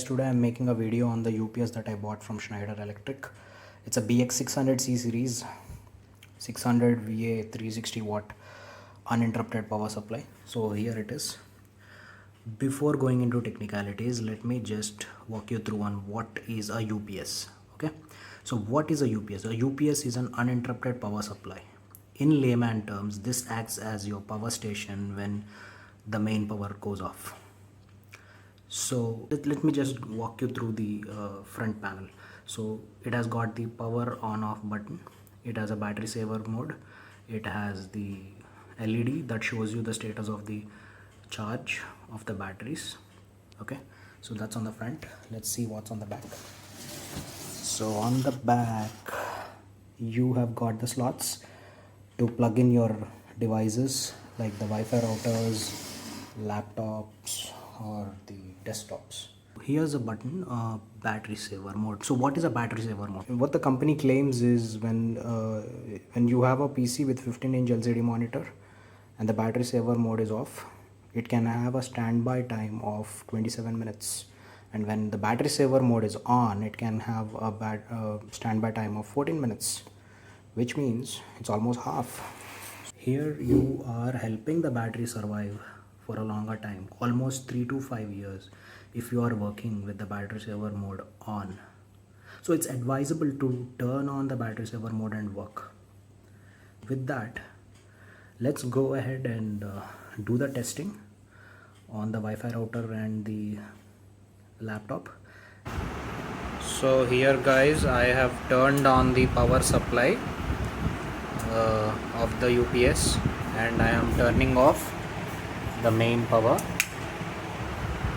Today I'm making a video on the UPS that I bought from Schneider Electric. It's a BX600C series 600 VA 360 watt uninterrupted power supply. So here it is. Before going into technicalities, let me just walk you through on what is a UPS. Okay, so what is a UPS? A UPS is an uninterrupted power supply. In layman terms, this acts as your power station when the main power goes off. So let me just walk you through the front panel. So it has got the power on off button, it has a battery saver mode, it has the LED that shows you the status of the charge of the batteries. Okay, so that's on the front. Let's see what's on the back. So on the back you have got the slots to plug in your devices like the Wi-Fi routers, laptops or the desktops. Here's a button, battery saver mode. So what is a battery saver mode? What the company claims is when you have a PC with 15-inch LCD monitor and the battery saver mode is off, it can have a standby time of 27 minutes, and when the battery saver mode is on, it can have a standby time of 14 minutes, which means it's almost half. Here you are helping the battery survive for a longer time, almost 3 to 5 years, if you are working with the battery saver mode on. So it's advisable to turn on the battery saver mode and work. With that, let's go ahead and do the testing on the Wi-Fi router and the laptop. So here guys, I have turned on the power supply of the UPS and I am turning off the main power.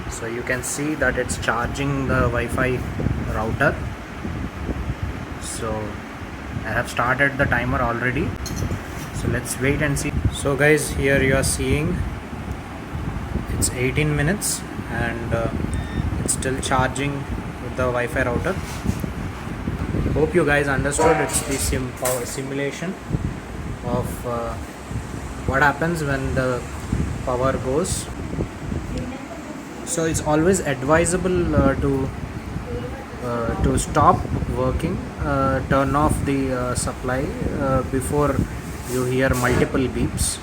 So you can see that it's charging the Wi-Fi router. So I have started the timer already, so let's wait and see. So guys, here you are seeing it's 18 minutes and it's still charging with the Wi-Fi router. Hope you guys understood. It's the power simulation of what happens when the power goes. So it's always advisable to stop working, turn off the supply before you hear multiple beeps.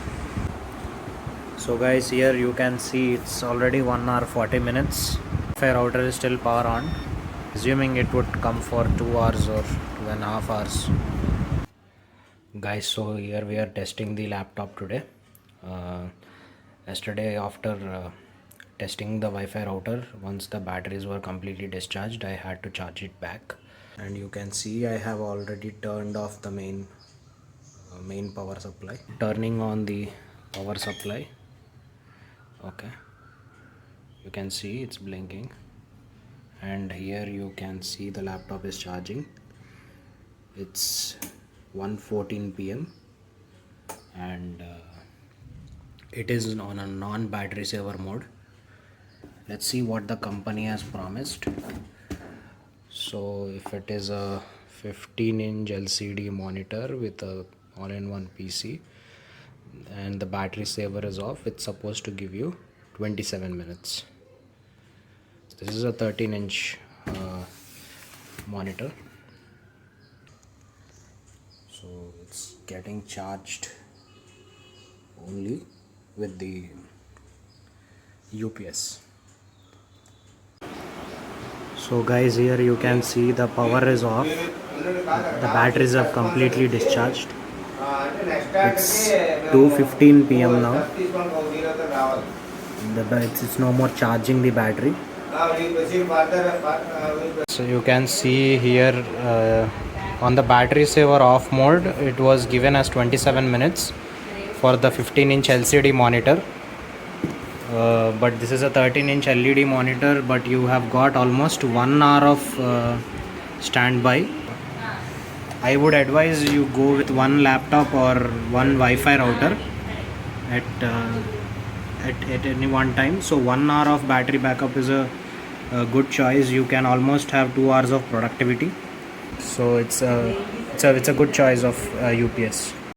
So guys, here you can see it's already 1 hour 40 minutes. Wi-Fi router is still power on, assuming it would come for 2 hours or 2.5 hours. Guys, so here we are testing the laptop today. Yesterday, after testing the Wi-Fi router, once the batteries were completely discharged, I had to charge it back. And you can see I have already turned off the main power supply. Turning on the power supply. Okay, you can see it's blinking, and here you can see the laptop is charging. It's 1:14 p.m. and it is on a non-battery saver mode. Let's see what the company has promised. So if it is a 15-inch LCD monitor with a all-in-one PC and the battery saver is off, it's supposed to give you 27 minutes. This is a 13-inch monitor. So it's getting charged only with the UPS. So guys, here you can see the power is off, the batteries have completely discharged. It's 2:15 p.m. now. It's no more charging the battery. So you can see here on the battery saver off mode, it was given as 27 minutes for the 15-inch LCD monitor. But this is a 13-inch LED monitor, but you have got almost 1 hour of standby. I would advise you go with one laptop or one Wi-Fi router at any one time. So 1 hour of battery backup is a good choice. You can almost have 2 hours of productivity. So it's a good choice of UPS.